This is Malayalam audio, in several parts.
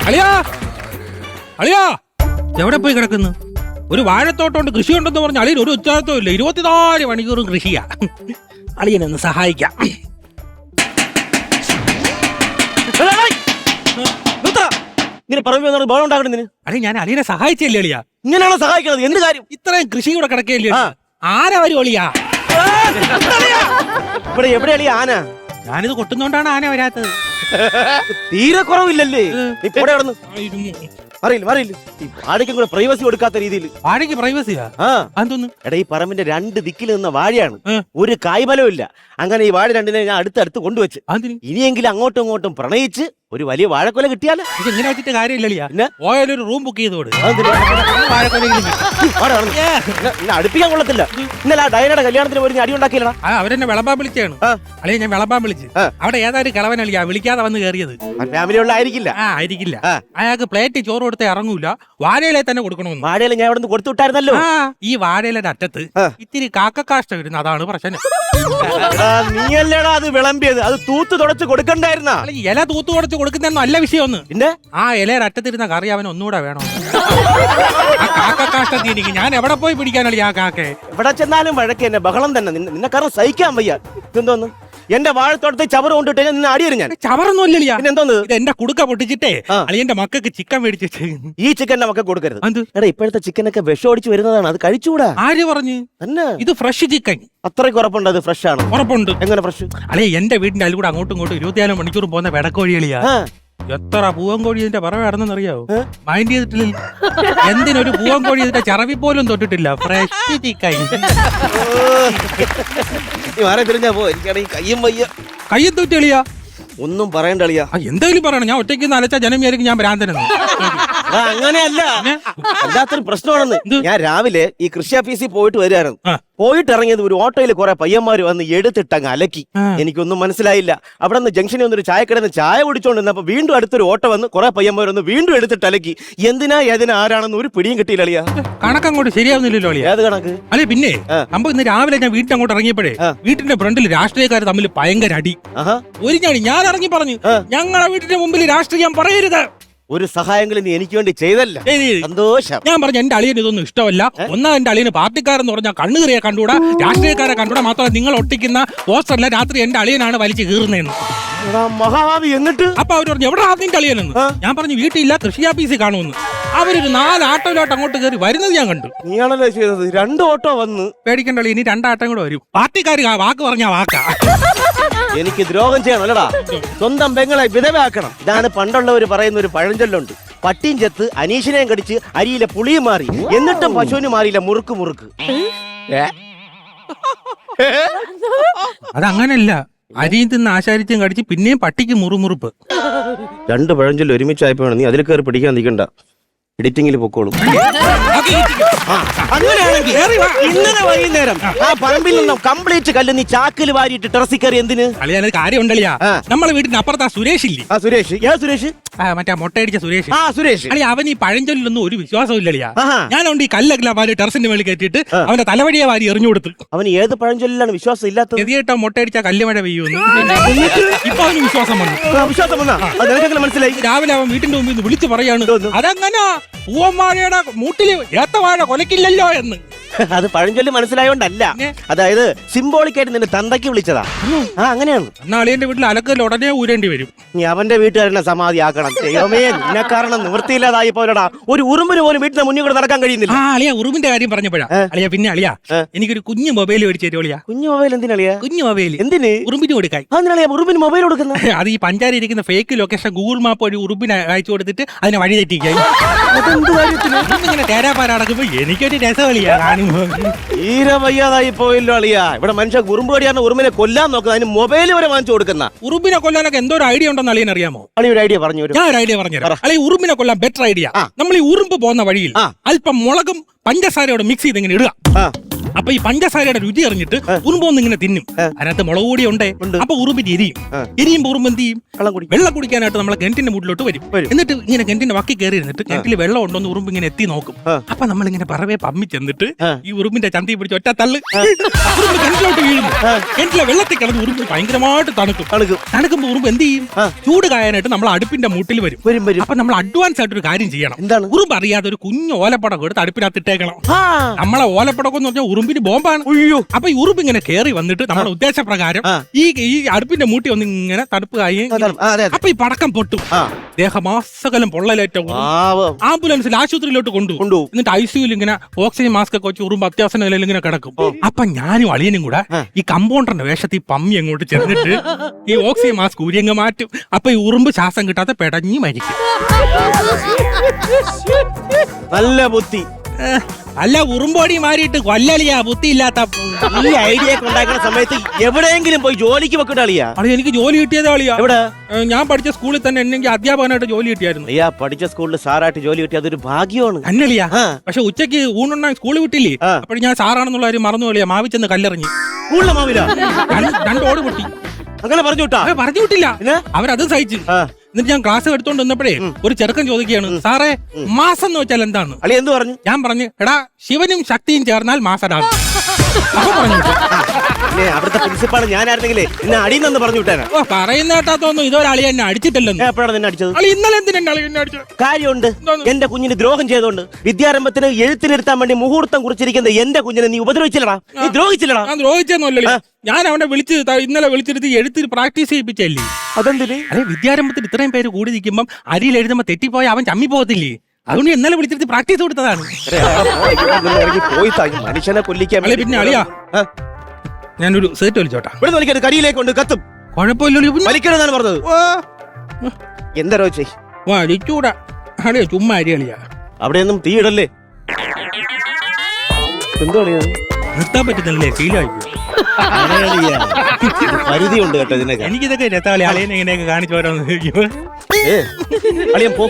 അളിയാ അളിയാ എവിടെ പോയി കിടക്കുന്നു? ഒരു വാഴത്തോട്ടമുണ്ട്, കൃഷി ഉണ്ടെന്ന് പറഞ്ഞ അളിയൻ ഒരു ഉത്തരവാദിത്വം ഇല്ല. 24 മണിക്കൂറും കൃഷിയാ. അളിയനൊന്ന് സഹായിക്കാം. അളിയ ഞാൻ അളിയനെ സഹായിച്ചല്ലേ അളിയാ? ഇങ്ങനെയാണോ സഹായിക്കണത്? എന്ത് കാര്യം? ഇത്രയും കൃഷി കൂടെ കിടക്കല്ലേ? ആന വരും അളിയാ. ഇവിടെ എവിടെയാ ആന? ഞാനിത് കൊട്ടുന്നോണ്ടാണ് ആന വരാത്തത്. തീരെ കുറവില്ലല്ലേ? ഇവിടെ അറിയില്ല ഈ വാഴയ്ക്കും കൂടെ പ്രൈവസി കൊടുക്കാത്ത രീതിയിൽ. വാഴയ്ക്ക് പ്രൈവസിയാ? അതൊന്നും എടാ, ഈ പറമ്പിന്റെ 2 ദിക്കിൽ നിന്ന വാഴയാണ്, ഒരു കായ്ഫലവും ഇല്ല. അങ്ങനെ ഈ വാഴ രണ്ടിനെ ഞാൻ അടുത്തടുത്ത് കൊണ്ടുവച്ച്. ഇനിയെങ്കിലും അങ്ങോട്ടും ഇങ്ങോട്ടും പ്രണയിച്ച് ഒരു വലിയ വാഴക്കൊല കിട്ടിയാലോ? ഇങ്ങനെ വെച്ചിട്ട് കാര്യമില്ലല്ലേ? ഓയാലൊരു റൂം ബുക്ക് ചെയ്തോട്. അടുപ്പിക്കാൻ കൊള്ളത്തില്ല. ഇന്നലെ ആ ഡയനയുടെ കല്യാണത്തിന് പോയി അടി ഉണ്ടാക്കിയില്ല. അവരെന്നെ വിളമ്പാൻ വിളിച്ചാണ്. അല്ലെ ഞാൻ വിളമ്പാൻ വിളിച്ച്. അവിടെ ഏതായാലും കിളവനളിയാ വിളിക്കാതെ വന്ന് കയറിയത്. ഫാമിലി ഉള്ള ആയിരിക്കില്ല. ആയിരിക്കില്ല. അയാൾക്ക് പ്ലേറ്റ് ചോറ് കൊടുത്തേ ഇറങ്ങൂല, വാഴയിലെ തന്നെ കൊടുക്കണമെന്ന്. വാഴയില ഞാൻ ഇവിടെ നിന്ന് കൊടുത്തു വിട്ടായിരുന്നല്ലോ. ഈ വാഴയിലെ അറ്റത്ത് ഇത്തിരി കാക്കക്കാഷ്ട വരുന്നു, അതാണ് പ്രശ്നം. നീയല്ലേടാ അത് വിളമ്പിയത്? അത് തൂത്ത് തുടച്ച് കൊടുക്കണ്ടായിരുന്ന. ഇല തൂത്ത് തുടച്ച് കൊടുക്കുന്നതെന്നും അല്ല വിഷയമൊന്ന്. പിന്നെ ആ ഇലയുടെ അറ്റത്തിരുന്ന കറി അവൻ ഒന്നുകൂടെ വേണം. കാക്കക്കാഷ്ടത്തിനിക്ക് ഞാൻ എവിടെ പോയി പിടിക്കാനല്ലേ ആ കാക്കെ? എവിടെ ചെന്നാലും വഴക്ക് തന്നെ, ബഹളം തന്നെ. നിന്നെ കാരണം സഹിക്കാൻ വയ്യ. എന്തോന്ന് എന്റെ വാഴത്തോട്ടത്തെ ചവറ് കൊണ്ടിട്ട് നിന്നെ അടിയരും ഞാൻ. ചവറൊന്നും ഇല്ലല്ലേ? എന്തോന്ന് ഇത് എന്റെ കുടുക്ക പൊട്ടിച്ചിട്ടേ അളിയന്റെ മക്കൾക്ക് ചിക്കൻ മേടിച്ചിട്ട്. ഈ ചിക്കന്റെ മക്ക കൊടുക്കരുത്. എടാ, ഇപ്പോഴത്തെ ചിക്കനൊക്കെ വിഷം അടിച്ച് വരുന്നതാണ്, അത് കഴിച്ചുകൂടാ. ആര് പറഞ്ഞു? ഇത് ഫ്രഷ് ചിക്കൻ. അത്രയ്ക്ക് ഉറപ്പുണ്ട് അത് ഫ്രഷ് ആണ്? ഉറപ്പുണ്ട്. എങ്ങനെ ഫ്രഷ്? അല്ലെ എന്റെ വീടിന്റെ അതിൽ കൂടെ അങ്ങോട്ടും ഇങ്ങോട്ടും 24 മണിക്കൂർ പോകുന്ന വെടക്കോഴികളിയാ. എത്ര പൂവൻകോഴി ഇതിന്റെ പറ കിടന്നറിയാവോ? മൈൻഡ് ചെയ്തിട്ടില്ല. എന്തിനൊരു പൂവൻകോഴി ഇതിന്റെ ചറവി പോലും തൊട്ടിട്ടില്ല. Fresh chicken. തിരിഞ്ഞാ പോ, എനിക്കാണെങ്കിൽ കയ്യും വയ്യ. കയ്യും തൂറ്റിളിയാ? ഒന്നും പറയണ്ട അളിയാ. എന്തായാലും പറയണം. ഞാൻ ഒറ്റയ്ക്ക് അലച്ച ജനമേരിക്കും ഞാൻ ഭ്രാന്തനെന്ന്. അങ്ങനെയല്ല, അല്ലാത്തൊരു പ്രശ്നമാണെന്ന്. ഞാൻ രാവിലെ ഈ കൃഷി ഓഫീസിൽ പോയിട്ട് വരികയായിരുന്നു. പോയിട്ട് ഇറങ്ങിയത് ഒരു ഓട്ടോയിൽ കുറെ പയ്യന്മാര് വന്ന് എടുത്തിട്ടങ്ങ് അലക്കി. എനിക്കൊന്നും മനസ്സിലായില്ല. അവിടെ നിന്ന് ജംഗ്ഷനിൽ വന്നൊരു ചായക്കടന്ന് ചായ കുടിച്ചോണ്ടിരുന്നപ്പോ വീണ്ടും അടുത്തൊരു ഓട്ടോ വന്ന് കുറെ പയ്യന്മാർ വന്ന് വീണ്ടും എടുത്തിട്ട് അലക്കി. എന്തിനാ ഏതിനാ ആരാണെന്ന് ഒരു പിടിയും കിട്ടിയില്ല അളിയാ. കണക്കങ്ങോട്ട് ശരിയാവുന്നില്ലല്ലോ അളിയാ. ഏത് കണക്ക്? അല്ലെ പിന്നെ നമ്മൾ ഇന്ന് രാവിലെ ഞാൻ വീട്ടിൽ അങ്ങോട്ട് ഇറങ്ങിയപ്പോഴേ വീട്ടിന്റെ ഫ്രണ്ടിൽ രാഷ്ട്രീയക്കാർ തമ്മിൽ ഭയങ്കര അടി. ഒരു ഞാൻ ഇറങ്ങി പറഞ്ഞു, ഞങ്ങളെ വീട്ടിന്റെ മുമ്പിൽ രാഷ്ട്രീയം പറയരുത്. ഒരു സഹായങ്ങളും നീ എനിക്ക് വേണ്ടി ചെയ്തല്ല. സന്തോഷം. ഞാൻ പറഞ്ഞു എന്റെ അളിയന് ഇതൊന്നും ഇഷ്ടമല്ല. ഒന്നാ എന്റെ അളിയന് പാർട്ടിക്കാരെന്ന് പറഞ്ഞാൽ കണ്ണുകറിയെ കണ്ടുകൂടാ, രാഷ്ട്രീയക്കാരെ കണ്ടുകൂടാ. മാത്രമല്ല നിങ്ങൾ ഒട്ടിക്കുന്ന പോസ്റ്ററിലെ രാത്രി എന്റെ അളിയനാണ് വലിച്ചു കീറുന്നതെന്ന്. മഹാഭാവി. എന്നിട്ട് അപ്പൊ അവർ പറഞ്ഞു എവിടെ നിന്റെ അളിയനെന്ന്. ഞാൻ പറഞ്ഞു വീട്ടിലില്ല, കൃഷി ഓഫീസിൽ കാണുമെന്ന്. അവരൊരു 4 ആട്ടോയിലോട്ട് അങ്ങോട്ട് കയറി വരുന്നത് ഞാൻ കണ്ടു. നീയാണല്ലോ ചെയ്തത്. 2 ഓട്ടോ വന്ന്. പേടിക്കണ്ട അളി, ഇനി 2 ആട്ടം കൂടെ വരും. പാർട്ടിക്കാർ വാക്ക് പറഞ്ഞാ വാക്കാ. എനിക്ക് ദ്രോഹം ചെയ്യണല്ലടാ. സ്വന്തം പെങ്ങളെ വിധവയാക്കണം. ഇതാണ് പണ്ടുള്ളവർ പറയുന്ന ഒരു പഴഞ്ചൊല്ലുണ്ട്. പട്ടിയും ചെത്ത് അനീഷിനെയും കടിച്ച് അരിയിലെ പുളിയും മാറി, എന്നിട്ടും പശുവിന് മാറിയില്ല മുറുക്ക്. അതങ്ങനല്ല, അരിയും തിന്ന് ആശാരിച്ചും കടിച്ച് പിന്നെയും പട്ടിക്ക് മുറുമുറുപ്പ്. 2 പഴഞ്ചൊല്ല് ഒരുമിച്ചായപ്പോ നീ അതിൽ കയറി പിടിക്കാൻ നിൽക്കണ്ട. എഡിറ്റിംഗിൽ പൊക്കോളും. അങ്ങനെയാണെങ്കിൽ ഇന്നലെ വൈകുന്നേരം ആ പറമ്പിൽ നിന്നും കംപ്ലീറ്റ് കല്ല് നീ ചാക്കിൽ വാരിയിട്ട് ടെറസിൽ കയറി എന്തിന്? അളിയാ കാര്യം ഉണ്ടല്ലോ, നമ്മളെ വീടിന്റെ അപ്പുറത്ത് സുരേഷ് ഇല്ലേ? സുരേഷ്? സുരേഷ്? മറ്റേ മുട്ടയടിച്ച സുരേഷ്. സുരേഷ് അളിയ അവൻ ഈ പഴഞ്ചൊല്ലൊന്നും ഒരു വിശ്വാസവും ഇല്ലളിയാ. ഞാനുണ്ട് ഈ കല്ലല്ല വാരി ടെറസിന്റെ മേളിൽ കയറ്റിട്ട് അവന്റെ തലവടിയെ വാരി എറിഞ്ഞു കൊടുത്തു. അവൻ ഏത് പഴഞ്ചൊല്ലിലാണ് വിശ്വാസം ഇല്ലാത്തത്? എതിയേട്ടോ മുട്ടയടിച്ച കല്ലുമഴ പെയ്യുമെന്ന്. ഇപ്പൊ അവന് വിശ്വാസം വന്നു. മനസ്സിലായി. രാവിലെ അവൻ വീട്ടിന്റെ മുമ്പിൽ നിന്ന് വിളിച്ചു പറയാണ്, അതെങ്ങനെ പൂവമ്മാഴയുടെ മൂട്ടില് ഏത്തവാഴ കൊലക്കില്ലല്ലോ എന്ന്. അത് പഴഞ്ചൊല്ലി മനസ്സിലായോണ്ടല്ല, അതായത് സിംബോളിക്കായിട്ട് നിന്റെ തന്തയ്ക്ക് വിളിച്ചതാ. അങ്ങനെയാണ്. എന്നാ അളിയന്റെ വീട്ടിൽ അലക്കൽ ഉടനെ ഊരേണ്ടി വരും. നീ അവന്റെ വീട്ടുകാരനെ സമാധിയാക്കണം. ദൈവമേ, നിന്നെ കാരണം നിവൃത്തിയില്ലാതായി പോലടാ. ഒരു ഉറുമ്പിന് പോലും വീട്ടിന്റെ മുന്നിൽ കൂടെ നടക്കാൻ കഴിയുന്നില്ല. അളിയ ഉറുമ്പിന്റെ കാര്യം പറഞ്ഞപ്പോഴാ അളിയ പിന്നെ അളിയ എനിക്കൊരു കുഞ്ഞു മൊബൈൽ മേടിച്ചു തരും. അളിയ കുഞ്ഞു മൊബൈൽ എന്തിനാ? കുഞ്ഞു മൊബൈൽ എന്തിന്? ഉറുമ്പിന് കൊടുക്കാൻ. ഉറുമ്പിന് മൊബൈൽ കൊടുക്കുന്നത് അത് ഈ പഞ്ചാര ഇരിക്കുന്ന ഫേക്ക് ലൊക്കേഷൻ ഗൂഗിൾ മാപ്പ് വഴി ഉറുമ്പിന് അയച്ചു കൊടുത്തിട്ട് അതിനെ വഴി തെറ്റിക്കാൻ. ഇങ്ങനെ തേരാപ്പാര നടക്കുമ്പോ എനിക്കൊരു രസമളിയാ കാണുമ്പോ. തീരെ വയ്യാതായി പോയല്ലോ അളിയാ. ഇവിടെ മനുഷ്യ ഉറുമ്പ് കടിയാണ് ഉറുമ്പിനെ കൊല്ലാൻ നോക്കുന്നത്, അതിന് മൊബൈൽ വരെ വാങ്ങിച്ചു കൊടുക്കുന്ന. ഉറുമ്പിനെ കൊല്ലാനൊക്കെ എന്തോ ഒരു ഐഡിയ ഉണ്ടെന്ന് അളിയൻ അറിയാമോ? ഒരു ഐഡിയ പറഞ്ഞു. ഞാൻ ഒരു ഐഡിയ പറഞ്ഞുതരാം. അല്ലെങ്കിൽ ഉറുമ്പിനെ കൊല്ലാൻ ബെറ്റർ ഐഡിയ. നമ്മൾ ഈ ഉറുമ്പ് പോകുന്ന വഴിയിൽ അല്പം മുളകും പഞ്ചസാരയോടെ മിക്സ് ചെയ്ത് ഇങ്ങനെ ഇടുക. അപ്പൊ ഈ പഞ്ചസാരയുടെ രുചി അറിഞ്ഞിട്ട് ഉറുമ്പൊന്നും ഇങ്ങനെ തിന്നും. അതിനകത്ത് മുളക് പൊടി ഉണ്ടേ. അപ്പൊ ഉറുമ്പിന് എരിയുമ്പോ ഉറുമ്പ് എന്ത് ചെയ്യും? വെള്ളം കുടിക്കാനായിട്ട് നമ്മളെ കിണറ്റിന്റെ മുട്ടിലോട്ട് വരും. എന്നിട്ട് ഇങ്ങനെ കിണറ്റിന്റെ വക്കി കയറി ഇരുന്നിട്ട് കിണറ്റിൽ വെള്ളം ഉണ്ടോന്ന് ഉറുമ്പ് ഇങ്ങനെ എത്തി നോക്കും. അപ്പൊ നമ്മളിങ്ങനെ പറവേ പമ്മി ചെന്നിട്ട് ഈ ഉറുമ്പിന്റെ ചന്തി പിടിച്ച് ഒറ്റ തള്ളു ഉറുമ്പ് കിണറ്റിലോട്ട് വീഴുന്നു. കിണറ്റിലെ വെള്ളത്തിൽ കിടന്ന് ഉറുമ്പ് ഭയങ്കരമായിട്ട് തണുക്കുമ്പോ ഉറുമ്പ് എന്ത് ചെയ്യും? ചൂട് കായാനായിട്ട് നമ്മൾ അടുപ്പിന്റെ മൂട്ടിൽ വരും. അപ്പൊ നമ്മൾ അഡ്വാൻസ് ആയിട്ട് ഒരു കാര്യം ചെയ്യണം. ഉറുമ്പ് അറിയാതെ ഒരു കുഞ്ഞു ഓലപ്പടക്കം എടുത്ത് അടുപ്പിനകത്ത് ഇട്ടേക്കണം. നമ്മളെ ഓലപ്പടക്കം എന്ന് പറഞ്ഞാൽ ഉറുമ്പിന് ബോംബാണ്. അപ്പൊ ഈ ഉറുമ്പ് ഇങ്ങനെ കയറി വന്നിട്ട് നമ്മുടെ ഉദ്ദേശപ്രകാരം ഈ അടുപ്പിന്റെ മൂട്ടി ഒന്ന് ഇങ്ങനെ തണുപ്പ് കായി അപ്പൊ ഈ പടക്കം പൊട്ടും. ദേഹമാസകലം പൊള്ളലേറ്റ ആംബുലൻസിൽ ആശുപത്രിയിലോട്ട് കൊണ്ടുപോകും. എന്നിട്ട് ICUയിൽ ഇങ്ങനെ ഓക്സിജൻ മാസ്ക് ഒക്കെ വെച്ച് ഉറുമ്പ് അത്യാവശ്യ നിലയിൽ ഇങ്ങനെ കിടക്കും. അപ്പൊ ഞാനും അളിയനും കൂടെ ഈ കമ്പൗണ്ടറിന്റെ വേഷത്തിൽ പമ്മി അങ്ങോട്ട് ചെന്നിട്ട് ഈ ഓക്സിജൻ മാസ്ക് ഊരിയങ്ങ് മാറ്റും. അപ്പൊ ഈ ഉറുമ്പ് ശ്വാസം കിട്ടാതെ പെടഞ്ഞു മരിക്കും. നല്ല ബുദ്ധി. അല്ല ഉറുമ്പോടി മാറിയിട്ട് കൊല്ലലിയാ ബുദ്ധിയില്ലാത്ത. ഈ ഐഡിയ ഒക്കെ ഉണ്ടാക്കുന്ന സമയത്ത് എവിടെയെങ്കിലും പോയി ജോലിക്ക് വെക്കട്ടെ അളിയാ. എനിക്ക് ജോലി കിട്ടിയതേ അളിയാ. എവിടെ? ഞാൻ പഠിച്ച സ്കൂളിൽ തന്നെ എനിക്ക് അധ്യാപകനായിട്ട് ജോലി കിട്ടിയായിരുന്നു. അയ്യാ, പഠിച്ച സ്കൂളിൽ സാറായിട്ട് ജോലി കിട്ടിയ അതൊരു ഭാഗ്യമാണ്. അന്നളിയാ. പക്ഷെ ഉച്ചയ്ക്ക് ഊണുണ്ണാൻ സ്കൂളിൽ വിട്ടില്ലേ? അപ്പോൾ ഞാൻ സാറാണെന്നുള്ള കാര്യം മറന്നു കളിയാ. മാവിച്ചെന്ന് കല്ലെറിഞ്ഞു. സ്കൂളിലെ മാവില 2 ഓട് പൊട്ടി. അങ്ങനെ പറഞ്ഞു വിട്ടാ? പറഞ്ഞു വിട്ടില്ല, അവരതും സഹിച്ചു. എന്നിട്ട് ഞാൻ ക്ലാസ് എടുത്തോണ്ട് വന്നപ്പോഴേ ഒരു ചെറുക്കൻ ചോദിക്കുകയാണ്, സാറേ മാസം എന്ന് വെച്ചാൽ എന്താണ്? അളി എന്ത് പറഞ്ഞു? ഞാൻ പറഞ്ഞു, എടാ ശിവനും ശക്തിയും ചേർന്നാൽ മാസടാണ്. അപ്പൊ പറഞ്ഞു അവിടുത്തെ പ്രിൻസിപ്പാൾ ഞാനായിരുന്നെങ്കിലേ എന്നെ അടിയെന്ന് പറഞ്ഞു വിട്ടാ. പറയുന്ന കേട്ടാ തോന്നുന്നു ഇതൊരു അളി എന്നെ അടിച്ചിട്ടില്ലെന്ന്. എപ്പോഴാണ് നിന്നെ അടിച്ചത്? അളി ഇന്നലെ എന്തിനാ അളി എന്നെ അടിച്ചത്? കാര്യമുണ്ട്. എന്റെ കുഞ്ഞിന് ദ്രോഹം ചെയ്തോണ്ട് വിദ്യാരംഭത്തിന് എഴുത്തിനിരുത്താൻ വേണ്ടി മുഹൂർത്തം കുറിച്ചിരിക്കുന്ന എന്റെ കുഞ്ഞിനെ നീ ഉപദ്രവിച്ചില്ലടാ, നീ ദ്രോഹിച്ചില്ലടാ. ഞാൻ ദ്രോഹിച്ചെന്നല്ലേ, ഞാൻ അവനെ ഇന്നലെ വിളിച്ചിരുത്തി എഴുത്തിൽ പ്രാക്ടീസ് ചെയ്യിപ്പിച്ചല്ലേ. അതെന്തിന്? അല്ലെ വിദ്യാരംഭത്തിൽ ഇത്രയും പേര് കൂടി നിൽക്കുമ്പം അരിയിൽ എഴുതുമ്പോ തെറ്റിപ്പോയ അവൻ ചമ്മി പോകത്തില്ലേ? അതുകൊണ്ട് ഇന്നലെ വിളിച്ചിരുത്തി പ്രാക്ടീസ് കൊടുത്തതാണ്. മനുഷ്യനെ കൊല്ലിക്കാൻ. പിന്നെ അളിയാ, ഞാനൊരു സേറ്റ് വലിച്ചോട്ടാ. കരിയിലേക്ക് കൊണ്ട് കത്തും. കുഴപ്പമില്ലല്ലോ, വലിക്കണമെന്നാണ് പറഞ്ഞത്. എന്താ ചെയ് വലിച്ചൂടാ അളിയാ, ചുമ്മാ അരി അളിയാ. അവിടെയൊന്നും തീയിടല്ലേ. എന്തോ നിർത്താൻ പറ്റുന്നില്ലേ? ശീലമായി പരിധിയുണ്ട് കേട്ടോ ഇതിനൊക്കെ. എനിക്കിതൊക്കെ രസാളി അളിയനെ ഇങ്ങനെയൊക്കെ കാണിച്ചു വരാന്ന്. അളിയൻ പോ,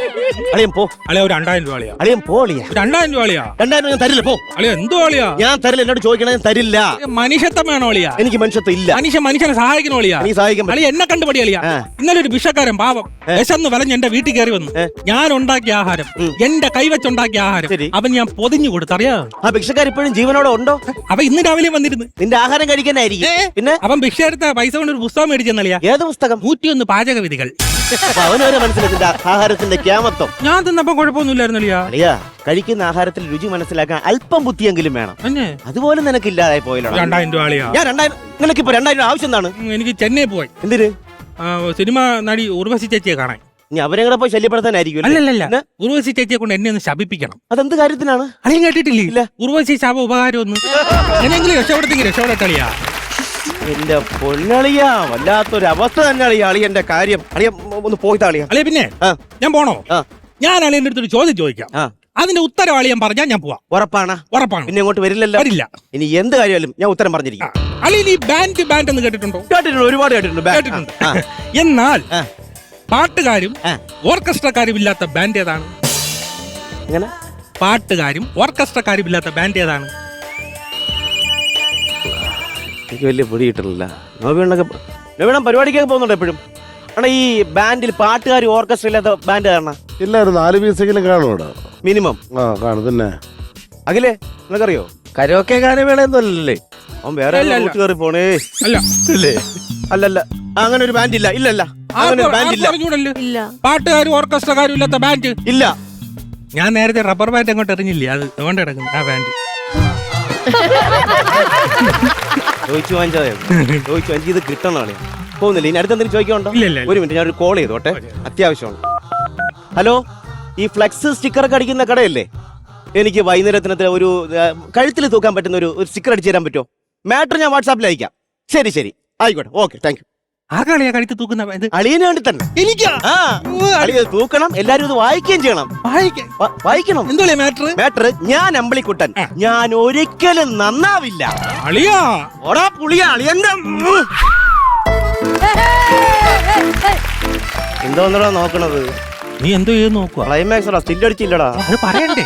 അളിയൻ പോ. അളിയ ഒരു 2000 രൂപ അളിയാ. അളിയൻ പോ അളിയാ. 2000 രൂപ അളിയാ. 2000 ഞാൻ തരില്ല. പോ അളിയ. എന്തോ അളിയാ? ഞാൻ തരില്ല. എന്നോട് ചോദിക്കണേ, ഞാൻ തരില്ല. മനുഷ്യത്വം വേണോ അളിയാ? എനിക്ക് മനുഷ്യത്വം ഇല്ല. മനുഷ്യനെ സഹായിക്കണോ അളിയാ? നീ സഹായിക്കാൻ അളിയ എന്നെ കണ്ടുപടി അളിയാ. ഇന്നലെ ഒരു ഭിക്ഷക്കാരൻ പാവം വിശന്ന് വലഞ്ഞ് എന്റെ വീട്ടിൽ കയറി വന്നു. ഞാൻ ഉണ്ടാക്കിയ ആഹാരം, എന്റെ കൈവച്ചുണ്ടാക്കിയ ആഹാരം അവൻ ഞാൻ പൊതിഞ്ഞു കൊടുത്തറിയാ. ആ ഭിക്ഷക്കാർ ഇപ്പോഴും ജീവനോടെ ഉണ്ടോ? അവ ഇന്ന് രാവിലെ വന്നിരുന്നു. നിന്റെ ആഹാരം കഴിക്കാനായിരിക്കും. പിന്നെ അവൻ ഭിക്ഷ എടുത്ത പൈസ കൊണ്ട് ഒരു പുസ്തകം മേടിച്ചെന്നളിയാ. ഏത് പുസ്തകം? 101 പാചക വിധികൾ. അവനവരെ മനസ്സിലാക്കി ആഹാരത്തിന്റെ ക്യാമത്വം. ഞാൻ തിന്നപ്പോ കുഴപ്പമൊന്നുമില്ലായിരുന്നളിയാ. അളിയാ, കഴിക്കുന്ന ആഹാരത്തിൽ രുചി മനസ്സിലാക്കാൻ അല്പം ബുദ്ധിയെങ്കിലും വേണം. അതുപോലെ നിനക്ക് ഇല്ലാതായി പോയല്ലോ. 2000 രൂപ അളിയാ. ഞാൻ 2000. നിനക്ക് ഇപ്പൊ 2000 ആവശ്യം എന്താണ്? എനിക്ക് ചെന്നൈ പോയി. എന്തിന്? സിനിമ നടി ഉർവശി ചേച്ചിയെ കാണാൻ. നീ അവരെ കൂടെ പോയി ശല്യപ്പെടുത്താനായിരിക്കും. അല്ലല്ല, ഉർവശി ചേച്ചിയെ കൊണ്ട് എന്നെ ഒന്ന് ശപിപ്പിക്കണം. അതെന്ത് കാര്യത്തിനാണ്? അളിയും കേട്ടിട്ടില്ലേ? ഉർവശി ശാപ ഉപകാരം ഒന്ന് എങ്ങനെയെങ്കിലും രക്ഷപ്പെടുത്തെങ്കിൽ രക്ഷപ്പെടട്ടളിയാ. എന്റെ പൊന്നളിയാ, വല്ലാത്തൊരു അവസ്ഥ തന്നെ അളിയാ. അളിയന്റെ കാര്യം അളിയ ഒന്ന് പോയി താളിയാ. അളിയ പിന്നെ ഞാൻ പോണോ? ഞാൻ അളിയന്റെ അടുത്തൊരു ചോദ്യം ചോദിക്കാം. അതിന്റെ ഉത്തരം അളിയൻ പറഞ്ഞാൽ ഞാൻ പോവാം. ഉറപ്പാണ്? ഉറപ്പാണ്. പിന്നെ ഇങ്ങോട്ട് വരില്ലല്ലോ? വരില്ല. ഇനി എന്ത് കാര്യമായാലും ഞാൻ ഉത്തരം പറഞ്ഞിരിക്കും. അളിയൻ ഈ ബാൻഡ് എന്ന് കേട്ടിട്ടുണ്ടോ? കേട്ടിട്ടുണ്ട്, ഒരുപാട് കേട്ടിട്ടുണ്ട്. എന്നാൽ പാട്ടുകാരും ഓർക്കസ്ട്രക്കാരും ഇല്ലാത്ത ബാൻഡ് ഏതാണ്? എങ്ങനെ? പാട്ടുകാരും ഓർക്കസ്ട്രക്കാരും ഇല്ലാത്ത ബാൻഡ് ഏതാണ്? എനിക്ക് വലിയ പൊടി കിട്ടില്ല. നോബിയണ്ണൊക്കെ പരിപാടിക്കൊക്കെ പോകുന്നുണ്ട് എപ്പോഴും. ആണോ ഈ ബാൻഡിൽ പാട്ടുകാർ ഓർക്കസ്ട്ര ഇല്ലാത്ത ബാൻഡ് കാരണം? ഇല്ല, ഒരു 4 പീസെങ്കിലും കാണും ഇവിടെ മിനിമം. കാണും. പിന്നെ അഖിലേ, നിനക്കറിയോ? കരോക്കെ ഗാനമേളയൊന്നും അല്ലല്ലേ? അവൻ വേറെ കയറി പോണേ. അല്ലേ? അല്ലല്ല, അങ്ങനെ ഒരു ബാൻഡ് ഇല്ല. ഇല്ലല്ല, അങ്ങനെ ഒരു ബാൻഡ് ഇല്ല. പാട്ടുകാരും ഓർക്കസ്ട്രക്കാരും ഇല്ലാത്ത ബാൻഡ് ഇല്ല. ഞാൻ നേരത്തെ റബ്ബർ ബാൻഡ് അങ്ങോട്ട് എറിഞ്ഞില്ലേ, അത് അതുകൊണ്ട് കിടക്കുന്നു ആ ബാൻഡ്. ചോദിച്ചു എനിക്ക് ഇത് കിട്ടണേ. പോകുന്നില്ല. ഇനി അടുത്തെന്തെങ്കിലും ചോദിക്കണ്ടോ? ഒരു മിനിറ്റ്, ഞാനൊരു കോൾ ചെയ്തോട്ടെ, അത്യാവശ്യമാണ്. ഹലോ, ഈ ഫ്ലെക്സ് സ്റ്റിക്കറൊക്കെ അടിക്കുന്ന കടയല്ലേ? എനിക്ക് വൈകുന്നേരത്തിനകത്ത് ഒരു കഴുത്തിൽ തൂക്കാൻ പറ്റുന്ന ഒരു സ്റ്റിക്കർ അടിച്ചു തരാൻ പറ്റുമോ? മാറ്റർ ഞാൻ വാട്സാപ്പിൽ അയക്കാം. ശരി, ആയിക്കോട്ടെ, ഓക്കെ, താങ്ക് യു. ആർക്കാളിയാ കഴുത്ത് തൂക്കുന്ന? അളിയന് വേണ്ടി തന്നെ. എനിക്ക് തൂക്കണം, എല്ലാരും ഇത് വായിക്കുകയും ചെയ്യണം. വായിക്കണം. എന്തോ മാറ്റർ? ഞാൻ അമ്പളിക്കുട്ടൻ, ഞാൻ ഒരിക്കലും നന്നാവില്ല. അളിയാ ഓടാ പുളിയാ. അളിയന്റെ എന്തോന്നടാ നോക്കണത്? നീ എന്തോ ചെയ്ത് നോക്കുക? ക്ലൈമാക്സ് സ്റ്റില്ലടിച്ചില്ലടാ. അത് പറയണ്ടേ?